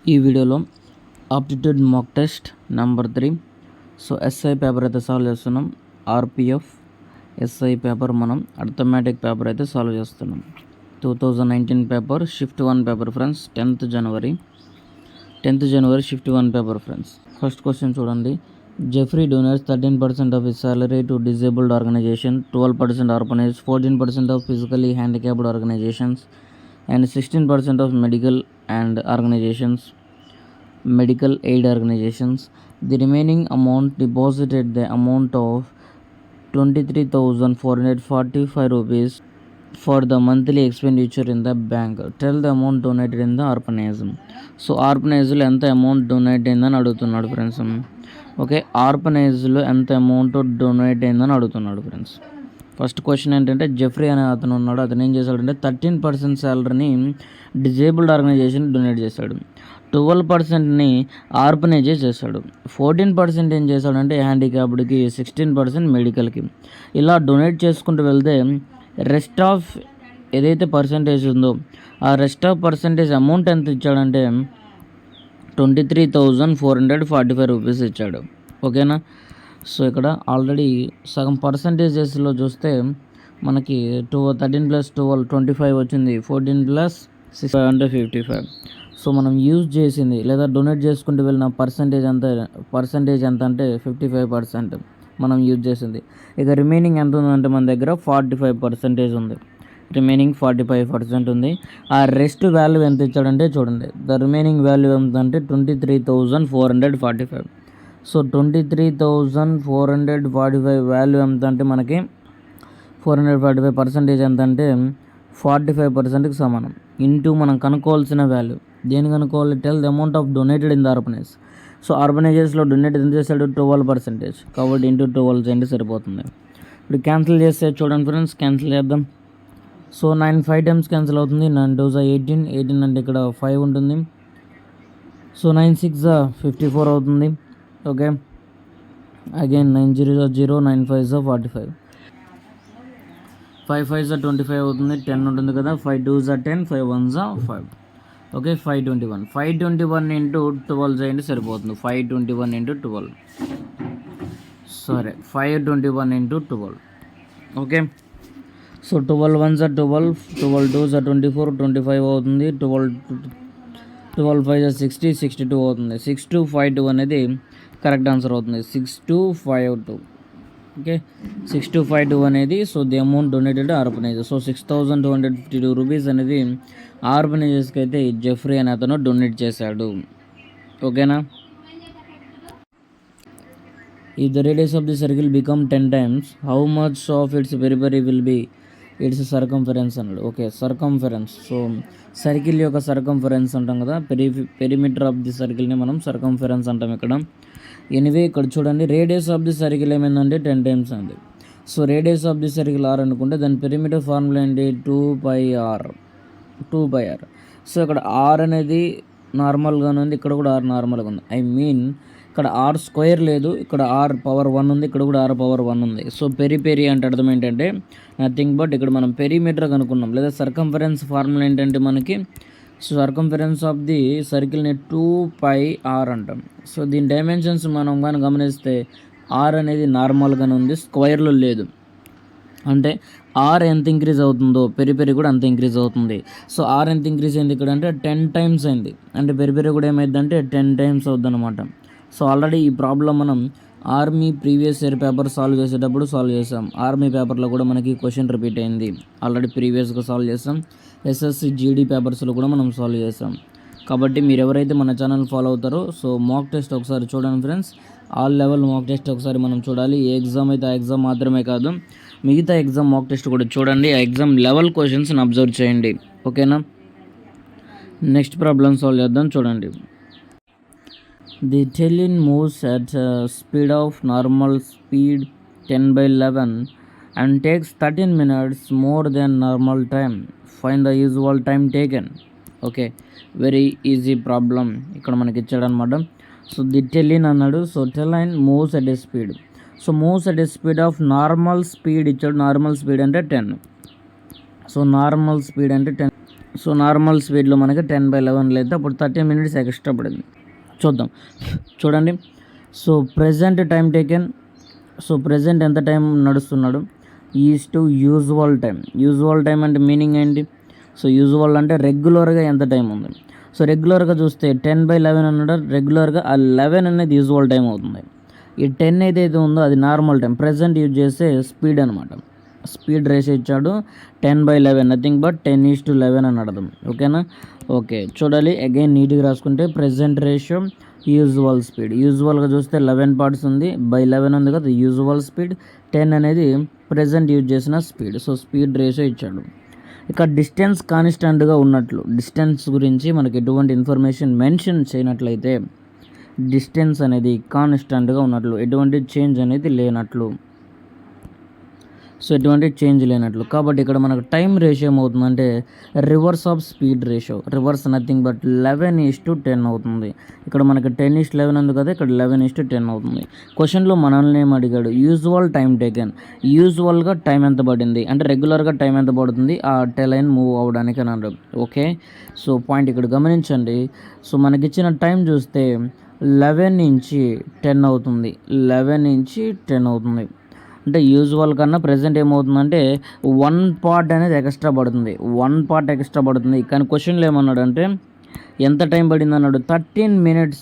ఈ వీడియోలో aptitude mock test number 3. So SI paper అయితే సాల్వ్ చేస్తున్నాం. ఆర్పిఎఫ్ ఎస్ఐ పేపర్ మనం అర్థమెటిక్ పేపర్ అయితే సాల్వ్ చేస్తున్నాం. 2019 paper shift 1 paper friends. 10th జనవరి shift 1 paper friends. First question చూడండి. Jeffrey donates 13% of his salary to disabled organization, 12% orphanage, 14% of physically handicapped organizations, and 16% of medical aid organizations. The remaining amount deposited the amount of 23,445 rupees for the monthly expenditure in the bank. Tell the amount donated in the orphanage. So ఆర్ఫనైజ్లో ఎంత amount donate అయిందని అడుగుతున్నాడు friends. Okay, ఆర్ఫనైజ్లో ఎంత amount donate అయిందని అడుగుతున్నాడు friends. First question ఏంటంటే, Jeffrey అనే అతను ఉన్నాడు. అతను ఏం చేశాడంటే 13% శాలరీని డిజేబుల్డ్ ఆర్గనైజేషన్ డొనేట్ చేశాడు. 12%ని ఆర్ఫనైజే చేశాడు. 14% ఏం చేశాడంటే హ్యాండిక్యాప్డ్కి, 16% మెడికల్కి. ఇలా డొనేట్ చేసుకుంటూ వెళ్తే రెస్ట్ ఆఫ్ ఏదైతే పర్సంటేజ్ ఉందో ఆ రెస్ట్ ఆఫ్ పర్సంటేజ్ అమౌంట్ ఎంత ఇచ్చాడంటే 23,445 రూపీస్ ఇచ్చాడు. ఓకేనా. సో ఇక్కడ ఆల్రెడీ సగం పర్సంటేజెస్లో చూస్తే మనకి 13 + 12 25 వచ్చింది. 14 + 6 అంటే 55. సో మనం యూజ్ చేసింది లేదా డొనేట్ చేసుకుంటూ వెళ్ళిన పర్సంటేజ్ ఎంత అంటే 55% మనం యూజ్ చేసింది. ఇక రిమైనింగ్ ఎంత ఉందంటే మన దగ్గర 45% ఉంది. రిమైనింగ్ 45% ఉంది. ఆ రెస్ట్ వాల్యూ ఎంత ఇచ్చాడంటే చూడండి, ద రిమైనింగ్ వాల్యూ ఎంత అంటే 23,445. సో 23,445 వాల్యూ ఎంత అంటే మనకి 445% ఎంత అంటే 45%కి సమానం. ఇంటూ మనం కనుక్కోవాల్సిన వాల్యూ దేని కనుక్కోవాలి? Tell the amount of donated in the orphanage. So ఆర్ఫనైజెస్లో డొనేట్ ఎంత చేశాడు? 12%. కాబట్టి ఇంటూ 12 చేయండి సరిపోతుంది. ఇప్పుడు క్యాన్సిల్ చేస్తే చూడండి ఫ్రెండ్స్, క్యాన్సిల్ చేద్దాం. సో 9 5 టైమ్స్ క్యాన్సిల్ అవుతుంది. 9 2 18 అంటే ఇక్కడ 5 ఉంటుంది. సో 9 6 54 అవుతుంది. ఓకే, అగైన్ 9 0 0, 9 5 45, 5 5 25 అవుతుంది. 10 ఉంటుంది కదా, 5 2 10, 5 1 5. ఓకే, 521 ఇంటూ 12 చేయండి సరిపోతుంది. 521 ఇంటూ 12, సరే 521 ఇంటూ 12. ఓకే, సో 12 1 12, 12 2 24, 25 అవుతుంది. 12 5 60, 62 అవుతుంది. 6252 అనేది కరెక్ట్ ఆన్సర్ అవుతుంది. 6252. ఓకే, 6252 అనేది so the amount donated orphanage. So 6,252 rupees అనేది ఆర్ఫనైజెస్కి అయితే జెఫ్రీ అనే అతను డొనేట్ చేశాడు. ఓకేనా. If the radius of the circle become 10 times, how much of its periphery will be its circumference అన్నాడు. Okay, circumference. సో సర్కిల్ యొక్క circumference అంటాం కదా, పెరిమీటర్ ఆఫ్ ది సర్కిల్ని మనం సర్కంఫరెన్స్ అంటాం ఇక్కడ. ఎనివే ఇక్కడ చూడండి, రేడియస్ ఆఫ్ ది సర్కిల్ ఏమైందంటే 10 times అండి. So radius of the circle r అనుకుంటే దాని పెరిమీటర్ ఫార్ములా ఏంటి? 2πr. సో ఇక్కడ r అనేది నార్మల్గానే ఉంది, ఇక్కడ కూడా r నార్మల్గా ఉంది. ఐ మీన్ ఇక్కడ r స్క్వేర్ లేదు, ఇక్కడ r⁻1 ఉంది, ఇక్కడ కూడా r⁻1 ఉంది. సో పెరి అంటే అర్థం ఏంటంటే నథింగ్ బట్ ఇక్కడ మనం పెరిమీటర్ కనుక్కున్నాం, లేదా సర్కంఫరెన్స్ ఫార్ములా ఏంటంటే మనకి సర్కంఫరెన్స్ ఆఫ్ ది సర్కిల్ని 2πr అంటాం. సో దీని డైమెన్షన్స్ మనం కానీ గమనిస్తే r అనేది నార్మల్గానే ఉంది, స్క్వేర్లో లేదు. అంటే r ఎంత ఇంక్రీజ్ అవుతుందో పెరి కూడా అంత ఇంక్రీజ్ అవుతుంది. సో r ఎంత ఇంక్రీజ్ అయింది ఇక్కడ అంటే 10 times అయింది. అంటే పెరి కూడా ఏమైందంటే 10 times అవుద్ది అనమాట. సో ఆల్రెడీ ఈ ప్రాబ్లం మనం army previous year paper solve చేసేటప్పుడు సాల్వ్ చేసాం. ఆర్మీ పేపర్లో కూడా మనకి క్వశ్చన్ రిపీట్ అయింది, ఆల్రెడీ ప్రీవియస్గా సాల్వ్ చేసాం. ఎస్ఎస్సి జీడీ పేపర్స్లో కూడా మనం సాల్వ్ చేసాం. కాబట్టి మీరు ఎవరైతే మన ఛానల్ ఫాలో అవుతారో సో మాక్ టెస్ట్ ఒకసారి చూడండి friends. All level mock test ఒకసారి మనం చూడాలి. ఏ ఎగ్జామ్ అయితే ఆ ఎగ్జామ్ మాత్రమే కాదు, మిగతా ఎగ్జామ్ మాక్ టెస్ట్ కూడా చూడండి. ఆ ఎగ్జామ్ లెవెల్ క్వశ్చన్స్ని అబ్జర్వ్ చేయండి. ఓకేనా. నెక్స్ట్ ప్రాబ్లం సాల్వ్ చేద్దాం. చూడండి. The train moves at a speed of normal speed 10/11 and takes 13 minutes more than normal time. Find the usual time taken. Okay, very easy problem ఇక్కడ మనకి ఇచ్చాడు అనమాట. So the టెలిన్ అన్నాడు. సో టెలైన్ moves at a speed. So moves at a speed of normal speed ఇచ్చాడు. Normal speed అంటే 10. So normal speed అంటే 10. సో నార్మల్ స్పీడ్లో మనకి 10/11 అయితే అప్పుడు 30 minutes ఎక్స్ట్రా పడింది. చూద్దాం, చూడండి. So present time taken, so present ఎంత టైం నడుస్తున్నాడు is to usual time. Usual time అంటే మీనింగ్ ఏంటి? సో యూజువల్ అంటే రెగ్యులర్గా ఎంత టైం ఉంది. సో రెగ్యులర్గా చూస్తే 10/11 అన్నాడు, రెగ్యులర్గా ఆ 11 అనేది యూజువల్ టైం అవుతుంది. ఈ 10 ఏదైతే ఉందో అది నార్మల్ టైం, ప్రెజెంట్ యూజ్ చేసే స్పీడ్ అనమాట. స్పీడ్ రేషియో ఇచ్చాడు 10/11, నథింగ్ బట్ 10:11 అని అర్థం. ఓకేనా? ఓకే, చూడాలి అగైన్ నీట్గా రాసుకుంటే ప్రెజెంట్ రేషియో యూజువల్ స్పీడ్. యూజువల్గా చూస్తే 11 parts ఉంది, 11 ఉంది కదా యూజువల్ స్పీడ్. 10 అనేది ప్రెజెంట్ యూజ్ చేసిన స్పీడ్. సో స్పీడ్ రేషియో ఇచ్చాడు. ఇక డిస్టెన్స్ కాన్స్టెంట్గా ఉన్నట్లు, డిస్టెన్స్ గురించి మనకి ఎటువంటి ఇన్ఫర్మేషన్ మెన్షన్ చేయనట్లయితే డిస్టెన్స్ అనేది కాన్స్టెంట్గా ఉన్నట్లు, ఎటువంటి చేంజ్ అనేది లేనట్లు. సో ఎటువంటి చేంజ్ లేనట్లు. కాబట్టి ఇక్కడ మనకు టైం రేషియో ఏమవుతుందంటే reverse of speed ratio. Reverse nothing but 11:10 అవుతుంది. ఇక్కడ మనకి 10:11 ఉంది కదా, ఇక్కడ 11:10 అవుతుంది. క్వశ్చన్లో మనల్ని ఏం అడిగాడు? Usual time taken. యూజువల్గా టైం ఎంత పడింది అంటే రెగ్యులర్గా టైం ఎంత పడుతుంది ఆ టెలైన్ మూవ్ అవ్వడానికి అని అన్నాడు. ఓకే, సో పాయింట్ ఇక్కడ గమనించండి. సో మనకిచ్చిన టైం చూస్తే 11:10 అవుతుంది. 11:10 అవుతుంది. అంటే యూజువల్ కన్నా ప్రెజెంట్ ఏమవుతుందంటే 1 part అనేది ఎక్స్ట్రా పడుతుంది. 1 part ఎక్స్ట్రా పడుతుంది. కానీ క్వశ్చన్లో ఏమన్నాడంటే ఎంత టైం పడింది అన్నాడు. 13 minutes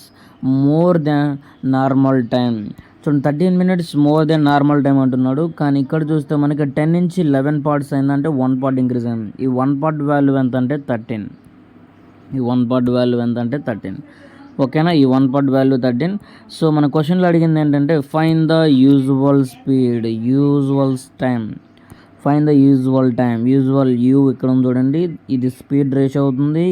more than normal time. చూడండి, 13 minutes more than normal time అంటున్నాడు. కానీ ఇక్కడ చూస్తే మనకి 10 నుంచి 11 parts అయిందంటే 1 part ఇంక్రీజ్ అయింది. ఈ 1 part వాల్యూ ఎంత అంటే 13. ఈ 1 part వాల్యూ ఎంత అంటే 13. ఓకేనా? ఈ 1 part వాల్యూ 13. సో మన క్వశ్చన్లో అడిగింది ఏంటంటే fine the usual speed, usual time. Fine the usual time. Usual you ఇక్కడ ఉంది చూడండి, ఇది స్పీడ్ రేషియో అవుతుంది,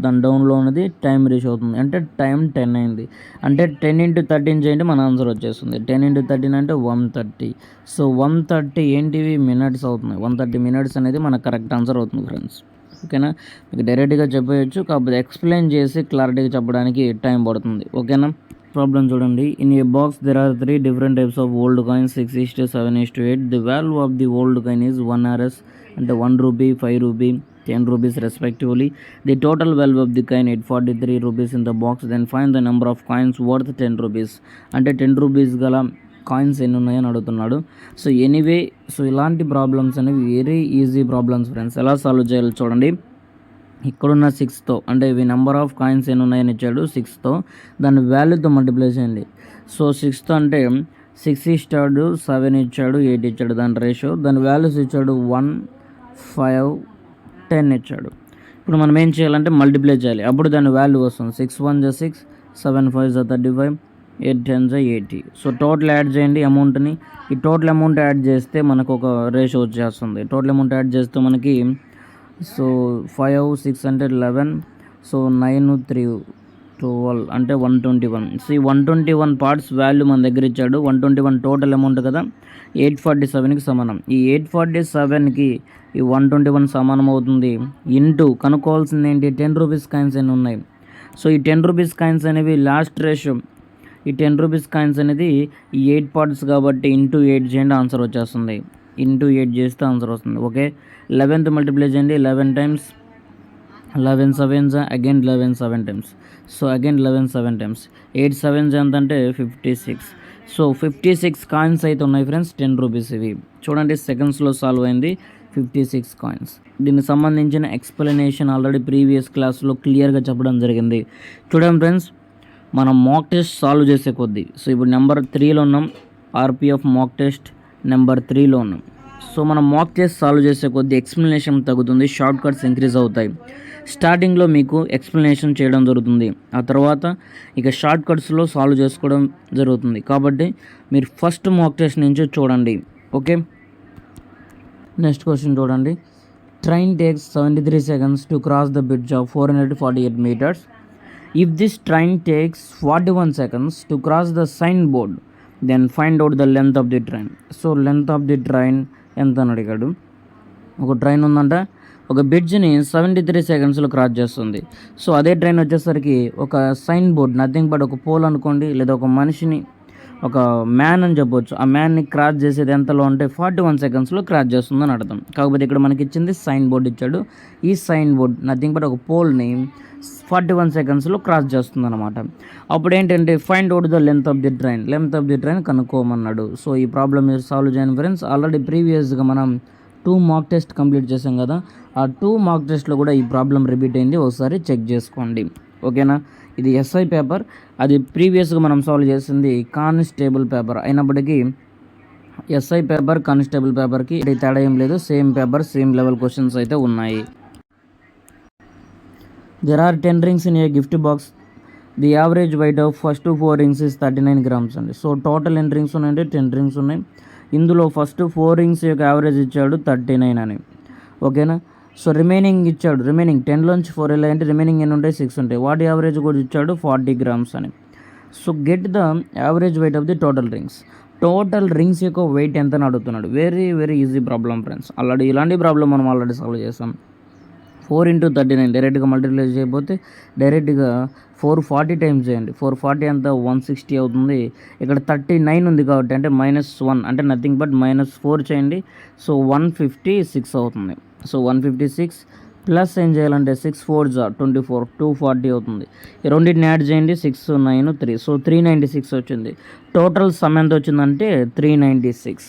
దాని డౌన్లో ఉన్నది టైం రేషియో అవుతుంది. అంటే టైం 10 అయింది. అంటే 10 × 13 చేయండి, మన ఆన్సర్ వచ్చేస్తుంది. 10 × 13 అంటే 130. సో 130 ఏంటివి మినిట్స్ అవుతుంది. 130 minutes అనేది మన కరెక్ట్ ఆన్సర్ అవుతుంది ఫ్రెండ్స్. ఓకేనా? మీకు డైరెక్ట్గా చెప్పేయచ్చు, కాకపోతే ఎక్స్ప్లెయిన్ చేసి క్లారిటీగా చెప్పడానికి టైం పడుతుంది. ఓకేనా? ప్రాబ్లం చూడండి. In a box there are 3 different types of old coins 6:7:8. The value of the old coin is 1 Rs అంటే 1 rupee, 5 rupee, 10 rupees respectively. The total value of the coin 843 rupees in the box. Then find the number of coins worth 10 rupees. అంటే 10 rupees గల coins ఎన్ని ఉన్నాయని అడుగుతున్నాడు. So anyway, so ఇలాంటి problems అనేవి very easy problems friends. ఎలా solve చేయాలో చూడండి. ఇక్కడున్న 6తో అంటే ఇవి నెంబర్ ఆఫ్ కాయిన్స్ ఎన్ని ఉన్నాయని ఇచ్చాడు 6తో, దాని వాల్యూతో మల్టిప్లై చేయండి. సో 6తో అంటే 6 ఇచ్చాడు, 7 ఇచ్చాడు, 8 ఇచ్చాడు దాని రేషియో. దాని వాల్యూస్ ఇచ్చాడు 1, 5, 10 ఇచ్చాడు. ఇప్పుడు మనం ఏం చేయాలంటే మల్టిప్లై చేయాలి, అప్పుడు దాని వాల్యూ వస్తుంది. 6 1 = 6, 7 5 = 35, 8 10 = 80. సో టోటల్ యాడ్ చేయండి అమౌంట్ని. ఈ టోటల్ అమౌంట్ యాడ్ చేస్తే మనకు ఒక రేషియో వచ్చేస్తుంది. టోటల్ అమౌంట్ యాడ్ చేస్తే మనకి సో 5 6 అంటే 11, సో 9 3 12 అంటే 121. సో ఈ 121 parts వాల్యూ మన దగ్గర ఇచ్చాడు. 121 టోటల్ అమౌంట్ కదా, 847కి సమానం. ఈ 847కి ఈ 121 సమానం అవుతుంది. ఇంటూ కనుక్కోవాల్సింది ఏంటి, 10 rupees కాయిన్స్ ఎన్ని ఉన్నాయి. సో ఈ 10 rupees కాయిన్స్ అనేవి లాస్ట్ రేషియో. ఈ 10 rupees కాయిన్స్ అనేది ఈ 8 parts కాబట్టి ఇంటూ 8 చేయండి, ఆన్సర్ వచ్చేస్తుంది. ఇంటూ 8 చేస్తే ఆన్సర్ వస్తుంది. ఓకే, 11th మల్టిప్లై చేయండి, 11 times, 11 7s again 11 7 times. So again 11 7 times, 8 7s ఎంత అంటే 56. సో 56 కాయిన్స్ అయితే ఉన్నాయి ఫ్రెండ్స్, 10 rupees ఇవి. చూడండి సెకండ్స్లో సాల్వ్ అయింది 56 కాయిన్స్. దీనికి సంబంధించిన ఎక్స్ప్లెనేషన్ ఆల్రెడీ ప్రీవియస్ క్లాస్లో క్లియర్గా చెప్పడం జరిగింది. చూడండి ఫ్రెండ్స్, మనం మాక్ టెస్ట్ సాల్వ్ చేసే కొద్దీ, సో ఇప్పుడు నెంబర్ 3లో ఉన్నాం, ఆర్పిఎఫ్ మాక్ టెస్ట్ నెంబర్ 3లో ఉన్నాం. సో మనం మాక్ టెస్ట్ సాల్వ్ చేసే కొద్దీ ఎక్స్ప్లెనేషన్ తగ్గుతుంది, షార్ట్ కట్స్ ఇంక్రీజ్ అవుతాయి. స్టార్టింగ్లో మీకు ఎక్స్ప్లెనేషన్ చేయడం జరుగుతుంది, ఆ తర్వాత ఇక షార్ట్ కట్స్లో సాల్వ్ చేసుకోవడం జరుగుతుంది. కాబట్టి మీరు ఫస్ట్ మాక్ టెస్ట్ నుంచి చూడండి. ఓకే, నెక్స్ట్ క్వశ్చన్ చూడండి. Train takes 73 seconds to cross the bridge of 448 meters. If this train takes 41 seconds to cross the signboard, then find out the length of the train. So length of the train ఎంత అని అడిగాడు. ఒక train ఉందంట, ఒక బ్రిడ్జ్ని 73 secondsలో cross చేస్తుంది. So అదే train వచ్చేసరికి ఒక సైన్ బోర్డ్, నథింగ్ బట్ ఒక పోల్ అనుకోండి, లేదా ఒక మనిషిని ఒక మ్యాన్ అని చెప్పొచ్చు. ఆ మ్యాన్ని క్రాస్ చేసేది ఎంతలో అంటే 41 సెకండ్స్లో క్రాస్ చేస్తుందని అర్థం. కాకపోతే ఇక్కడ మనకి ఇచ్చింది సైన్ బోర్డ్ ఇచ్చాడు. ఈ సైన్ బోర్డ్ నథింగ్ బట్ ఒక పోల్ని 41 సెకండ్స్లో క్రాస్ చేస్తుందన్నమాట. అప్పుడు ఏంటంటే find out the length of the train కనుక్కోమన్నాడు. సో ఈ ప్రాబ్లమ్ మీరు సాల్వ్ చేయండి ఫ్రెండ్స్. ఆల్రెడీ ప్రీవియస్గా మనం 2 మాక్ టెస్ట్ కంప్లీట్ చేసాం కదా, ఆ 2 మాక్ టెస్ట్లో కూడా ఈ ప్రాబ్లం రిపీట్ అయింది, ఒకసారి చెక్ చేసుకోండి. ఓకేనా. ఇది ఎస్ఐ పేపర్, అది ప్రీవియస్గా మనం సాల్వ్ చేసింది కానిస్టేబుల్ పేపర్ అయినప్పటికీ ఎస్ఐ పేపర్ కానిస్టేబుల్ పేపర్కి తేడా ఏం లేదు, same paper same level questions అయితే ఉన్నాయి. There are 10 rings in a gift box. The average weight of first 4 rings is 39 grams అండి. సో టోటల్ ఎన్ని రింగ్స్ ఉన్నాయంటే 10 rings ఉన్నాయి. ఇందులో ఫస్ట్ 4 rings యొక్క యావరేజ్ ఇచ్చాడు 39 అని. ఓకేనా. సో రిమైనింగ్ ఇచ్చాడు, రిమైనింగ్ 10లోంచి 4 వెళ్ళాయంటే రిమైనింగ్ ఎన్ని ఉంటాయి, 6 ఉంటాయి. వాటి యావరేజ్ కూడా ఇచ్చాడు 40 grams అని. So get the average weight of the total rings. Total rings యొక్క వెయిట్ ఎంత అని అడుగుతున్నాడు. Very very easy problem friends. Already ఇలాంటి ప్రాబ్లం మనం ఆల్రెడీ సాల్వ్ చేసాం. 4 × 39 డైరెక్ట్గా మల్టిప్లై చేయకపోతే డైరెక్ట్గా 440 టైమ్స్ చేయండి. 440 అంతా 160 అవుతుంది. ఇక్కడ 39 ఉంది కాబట్టి అంటే -1 అంటే నథింగ్ బట్ -4 చేయండి. సో 156 అవుతుంది. సో 156 ప్లస్ ఏం చేయాలంటే 6 4s 24 240 అవుతుంది. ఈ రెండింటిని యాడ్ చేయండి, 6 9 3. సో 396 వచ్చింది. టోటల్ సమ్ ఎంత వచ్చిందంటే 396.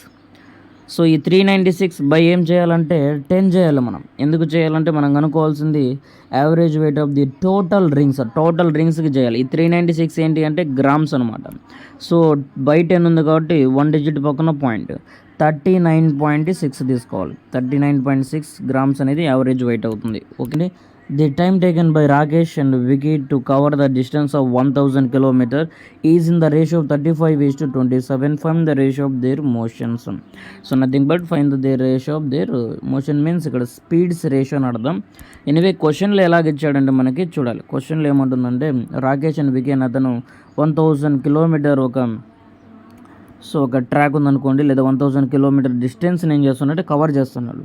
సో ఈ 396 బై ఏం చేయాలంటే 10 చేయాలి మనం. ఎందుకు చేయాలంటే మనం కనుక్కోవాల్సింది average weight of the total రింగ్స్కి చేయాలి. ఈ 396 ఏంటి అంటే గ్రామ్స్ అనమాట. సో బై 10 ఉంది కాబట్టి 1 digit పక్కన పాయింట్ 39.6 తీసుకోవాలి. 39.6 grams అనేది యావరేజ్ వెయిట్ అవుతుంది. Okay. The time taken by Rakesh and Vicky to cover the distance of 1000 km is in the ratio of 35:27 from the ratio of their motions. So nothing but find the ratio of their motion means ఇక్కడ speeds ratio అని అర్థం. Anyway క్వశ్చన్లో ఎలాగ ఇచ్చాడంటే మనకి చూడాలి. క్వశ్చన్లో ఏమంటుందంటే రాకేష్ అండ్ వికీ అని అతను 1000 km ఒక ట్రాక్ ఉందనుకోండి, లేదా 1000 km డిస్టెన్స్ని ఏం చేస్తున్నాడంటే కవర్ చేస్తున్నాడు.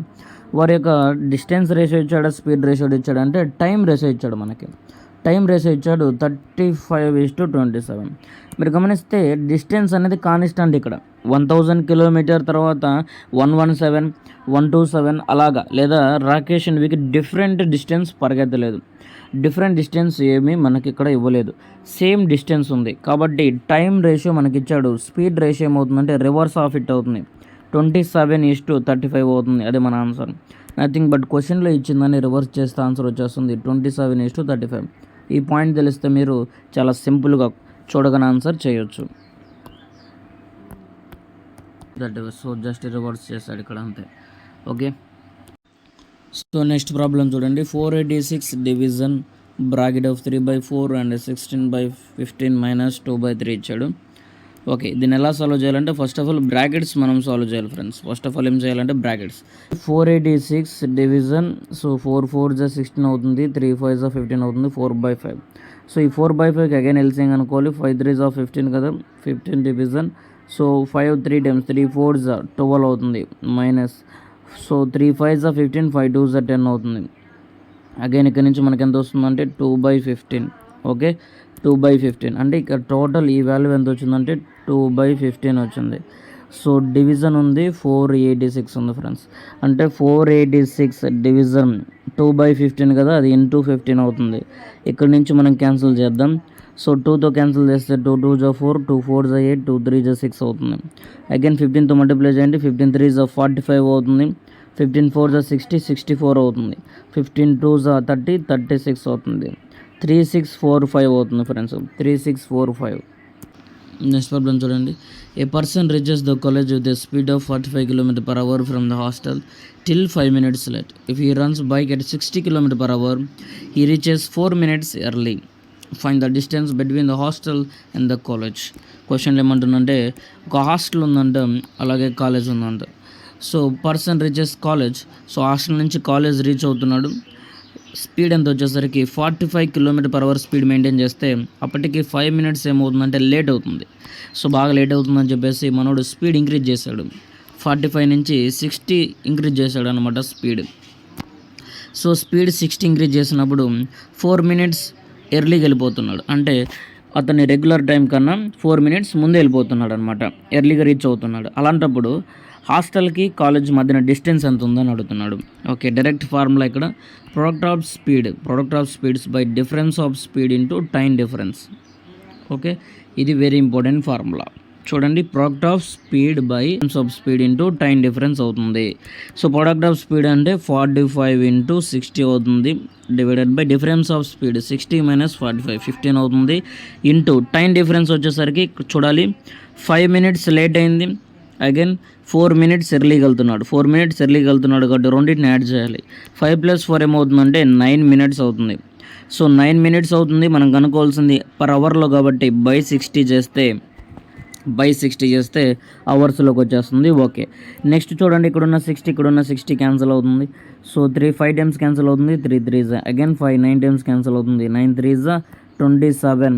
వారి యొక్క డిస్టెన్స్ రేషియో ఇచ్చాడు, స్పీడ్ రేషియో ఇచ్చాడు, అంటే టైం రేషియో ఇచ్చాడు. మనకి టైం రేషియో ఇచ్చాడు 35:27. మీరు గమనిస్తే డిస్టెన్స్ అనేది కాన్స్టెంట్. ఇక్కడ 1000 km తర్వాత 117 127 అలాగా, లేదా Rakesh and Vicky different distance పరిగెత్తలేదు. డిఫరెంట్ డిస్టెన్స్ ఏమీ మనకి ఇక్కడ ఇవ్వలేదు, సేమ్ డిస్టెన్స్ ఉంది. కాబట్టి టైం రేషియో మనకి ఇచ్చాడు. స్పీడ్ రేషియో ఏమవుతుందంటే రివర్స్ ఆఫ్ ఇట్ అవుతుంది, 27:35 అవుతుంది. అదే మన ఆన్సర్. నథింగ్ బట్ క్వశ్చన్లో ఇచ్చిందని రివర్స్ చేస్తే ఆన్సర్ వచ్చేస్తుంది 27:35. ఈ పాయింట్ తెలిస్తే మీరు చాలా సింపుల్గా చూడగానే ఆన్సర్ చేయొచ్చు. సో జస్ట్ రివర్స్ చేస్తాడు ఇక్కడ, అంతే. ఓకే. సో నెక్స్ట్ ప్రాబ్లం చూడండి. 486 డివిజన్ బ్రాకెట్ ఆఫ్ 3/4 అండ్ 16/15 - 2/3 ఇచ్చాడు. ఓకే, దీన్ని ఎలా సాల్వ్ చేయాలంటే ఫస్ట్ ఆఫ్ ఆల్ బ్రాకెట్స్ మనం సాల్వ్ చేయాలి ఫ్రెండ్స్. ఫస్ట్ ఆఫ్ ఆల్ ఏం చేయాలంటే బ్రాకెట్స్ 486 డివిజన్. సో 4 4s 16 అవుతుంది, 3 5s 15 అవుతుంది, 4/5. సో ఈ 4/5కి అగైన్ ఎల్సిఎం అనుకోవాలి. 5 3s 15 కదా, 15 డివిజన్. సో 5 3 times 3 4s 12 అవుతుంది మైనస్. సో 3 5s 15, 5 2s 10 అవుతుంది. అగైన్ ఇక్కడ నుంచి మనకి ఎంత వస్తుందంటే 2/15. ఓకే, 2/15 అంటే ఇక్కడ టోటల్ ఈ వాల్యూ ఎంత వచ్చిందంటే 2/15 వచ్చింది. సో డివిజన్ ఉంది 486 ఉంది ఫ్రెండ్స్. అంటే 486 డివిజన్ 2/15 కదా, అది ఇంటూ 15 అవుతుంది. ఇక్కడ నుంచి మనం క్యాన్సిల్ చేద్దాం. సో 2తో క్యాన్సిల్ చేస్తే 2 2s 4, 2 4s 8, 2 3s 6 అవుతుంది. అగైన్ 15తో మల్టిప్లై చేయండి, 15 3s 45 అవుతుంది, 15 4s 60, 64 అవుతుంది, 15 2s 30, 36 అవుతుంది, 3645 అవుతుంది ఫ్రెండ్స్, 3645. నెక్స్ట్ ప్రాబ్లం చూడండి. A person reaches the college with the speed of 45 km/h from the hostel till 5 minutes late. If he runs bike at 60 km/h, he reaches 4 minutes early. Find the distance between the hostel and the college. క్వశ్చన్లు ఏమంటుందంటే ఒక hostel ఉందంట, అలాగే college ఉందంట. So person reaches college. So hostel నుంచి college reach అవుతున్నాడు. Speed ఎంత వచ్చేసరికి 45 km/h స్పీడ్ మెయింటైన్ చేస్తే అప్పటికి 5 minutes ఏమవుతుందంటే లేట్ అవుతుంది. సో బాగా లేట్ అవుతుందని చెప్పేసి మనోడు స్పీడ్ ఇంక్రీజ్ చేశాడు. 45 నుంచి 60 ఇంక్రీజ్ చేశాడు అనమాట స్పీడ్. సో స్పీడ్ 60 ఇంక్రీజ్ చేసినప్పుడు 4 minutes ఎర్లీకి వెళ్ళిపోతున్నాడు. అంటే అతని రెగ్యులర్ టైం కన్నా 4 మినిట్స్ ముందే వెళ్ళిపోతున్నాడు అనమాట, ఎర్లీగా రీచ్ అవుతున్నాడు. అలాంటప్పుడు హాస్టల్కి కాలేజ్ మధ్యన డిస్టెన్స్ ఎంత ఉందని అడుగుతున్నాడు. ఓకే, డైరెక్ట్ ఫార్ములా ఇక్కడ product of speeds by difference of speed into time difference. Okay, ఇది వెరీ ఇంపార్టెంట్ ఫార్ములా. చూడండి, product of speed by speed into time difference అవుతుంది. సో ప్రొడక్ట్ ఆఫ్ స్పీడ్ అంటే 45 into 60 అవుతుంది, divided by difference of speed 60 minus 45 15 అవుతుంది, into time difference వచ్చేసరికి చూడాలి 5 minutes late అయింది, again 4 minutes ఎర్లీగా వెళ్తున్నాడు. 4 మినిట్స్ ఎర్లీగా వెళ్తున్నాడు కాబట్టి రెండింటిని యాడ్ చేయాలి. 5 + 4 ఏమవుతుందంటే 9 మినిట్స్ అవుతుంది. సో 9 మినిట్స్ అవుతుంది. మనం కనుక్కోవాల్సింది పర్ అవర్లో కాబట్టి బై 60 చేస్తే అవర్స్లోకి వచ్చేస్తుంది. ఓకే, నెక్స్ట్ చూడండి, ఇక్కడున్న 60 క్యాన్సిల్ అవుతుంది. సో 5 టైమ్స్ క్యాన్సిల్ అవుతుంది, 3 3s అగైన్ 5 9 టైమ్స్ క్యాన్సిల్ అవుతుంది, 9 3s 27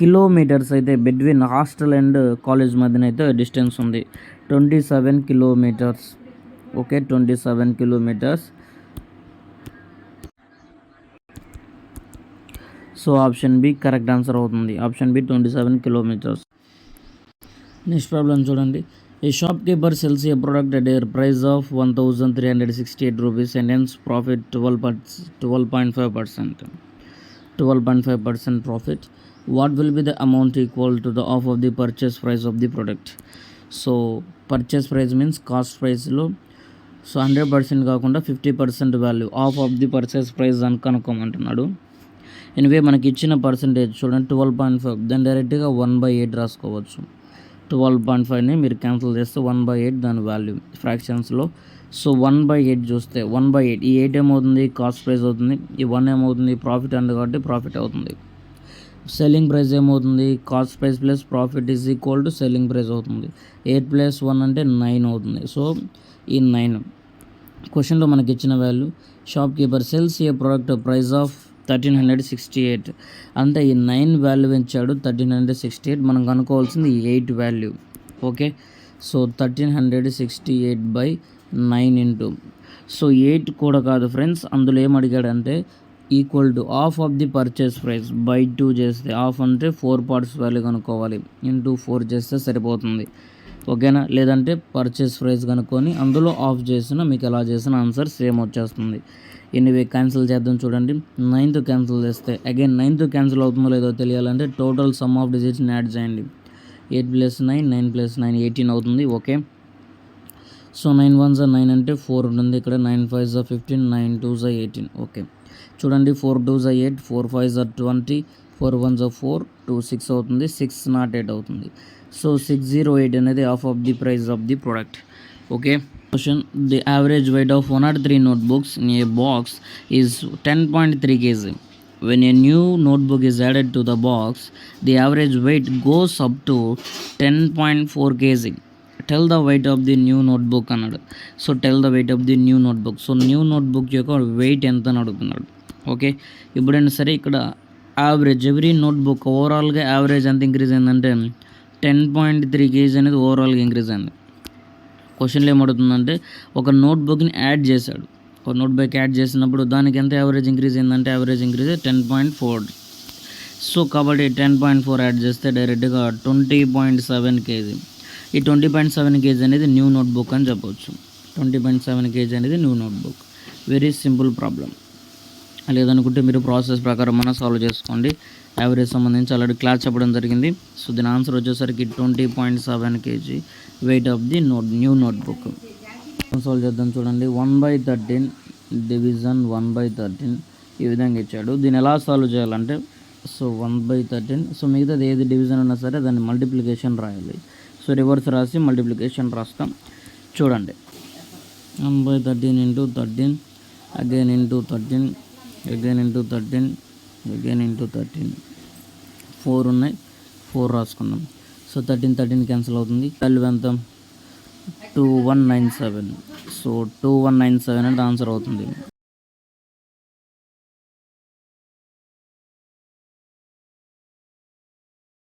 కిలోమీటర్స్ అయితే బిట్వీన్ హాస్టల్ అండ్ కాలేజ్ మధ్యన అయితే డిస్టెన్స్ ఉంది, 27 kilometres. Okay, 27 kilometres. So option B correct answer అవుతుంది. Option B 27 kilometres. Next problem చూడండి, a shopkeeper sells a product at a price of 1368 rupees and hence profit 12.5% profit. What will be the amount equal to the of of the purchase price of the product. So purchase price means cost ప్రైస్లో so 100% కాకుండా 50% value of of the purchase price అని కనుక్కోమంటున్నాడు. Anyway మనకి ఇచ్చిన percentage చూడండి 12.5, దాన్ని డైరెక్ట్గా 1/8 రాసుకోవచ్చు. 12.5ని మీరు క్యాన్సిల్ చేస్తే 1/8 దాని వాల్యూ ఫ్రాక్షన్స్లో. సో 1/8 చూస్తే 1/8, ఈ 8 ఏమవుతుంది కాస్ట్ ప్రైస్ అవుతుంది, ఈ 1 ఏమవుతుంది ప్రాఫిట్ అండ్ కాబట్టి ప్రాఫిట్ అవుతుంది. సెల్లింగ్ ప్రైస్ ఏమవుతుంది cost price plus profit is equal to selling price అవుతుంది. 8 + 1 అంటే 9 అవుతుంది. సో ఈ 9 క్వశ్చన్లో మనకి ఇచ్చిన value shop keeper sells a product price of 1368 అంటే ఈ 9 వాల్యూ ఇచ్చాడు 1368, మనం కనుక్కోవాల్సింది ఈ 8 value. Okay, so 1368/9 into so 8 కూడా కాదు ఫ్రెండ్స్, అందులో ఏం అడిగాడంటే equal to of of the purchase price by 2 చేస్తే, ఆఫ్ అంటే 4 పార్ట్స్ వాల్యూ కనుక్కోవాలి, ఇంటూ 4 చేస్తే సరిపోతుంది. ఓకేనా, లేదంటే పర్చేస్ ప్రైస్ కనుక్కొని అందులో ఆఫ్ చేసిన మీకు ఎలా చేసిన ఆన్సర్ సేమ్ వచ్చేస్తుంది. ఎనీవే క్యాన్సిల్ చేద్దాం. చూడండి 9th క్యాన్సిల్ చేస్తే అగైన్ 9th క్యాన్సిల్ అవుతుందో లేదో తెలియాలంటే టోటల్ సమ్ ఆఫ్ డిజిట్స్ని యాడ్ చేయండి. 8 + 9 9 + 9 18 అవుతుంది. ఓకే, సో 9 1s 9 అంటే 4 ఉంటుంది ఇక్కడ, 9 5s 15, 9 2s 18. ఓకే, చూడండి 4 2s 8, 4 5s 20, 4 1s 4, 2 6 అవుతుంది, 608 అవుతుంది. సో 608 అనేది of of the price of the product. Okay, question, the average weight of 103 notebooks in a box is 10.3 kg. When a new notebook is added to the box, the average weight goes up to 10.4 kg. Tell the weight of the new notebook అన్నాడు. So tell the weight of the new notebook. So new notebook యొక్క wait ఎంత అని అడుగుతున్నాడు. Okay, ఇప్పుడైనా సరే ఇక్కడ average every notebook ఓవరాల్గా average ఎంత ఇంక్రీజ్ అయిందంటే 10.3 kg అనేది ఓవరాల్గా ఇంక్రీజ్ అయింది. క్వశ్చన్లో ఏమడుతుందంటే ఒక నోట్బుక్ని యాడ్ చేశాడు, ఒక నోట్బుక్ యాడ్ చేసినప్పుడు దానికి ఎంత యావరేజ్ ఇంక్రీజ్ అయిందంటే యావరేజ్ ఇంక్రీజ్ 10.4. సో కాబట్టి 10.4 యాడ్ చేస్తే డైరెక్ట్గా 20.7 kg. ఈ 20.7 kg అనేది న్యూ నోట్బుక్ అని చెప్పవచ్చు. 20.7 kg అనేది new notebook. Very simple problem. లేదనుకుంటే మీరు ప్రాసెస్ ప్రకారం మనం సాల్వ్ చేసుకోండి. యావరేజ్ సంబంధించి ఆల్రెడీ క్లాస్ చెప్పడం జరిగింది. సో దీని ఆన్సర్ వచ్చేసరికి 20.7 kg wait of the new notebook. Solve చేద్దాం. చూడండి 1/13 డివిజన్ 1/13 ఈ విధంగా ఇచ్చాడు. దీన్ని ఎలా సాల్వ్ చేయాలంటే సో 1/13, సో మిగతాది ఏది డివిజన్ ఉన్నా సరే దాన్ని మల్టిప్లికేషన్ రాయాలి. సో రివర్స్ రాసి మల్టిప్లికేషన్ రాస్తాం. చూడండి 1/13 into 13 again into 13 again into 13 again into 13 4 ఉన్నాయి, 4 రాసుకుందాం. సో 13 క్యాన్సిల్ అవుతుంది. వాల్యూ ఎంత 2197. సో 2197 అంటే ఆన్సర్ అవుతుంది.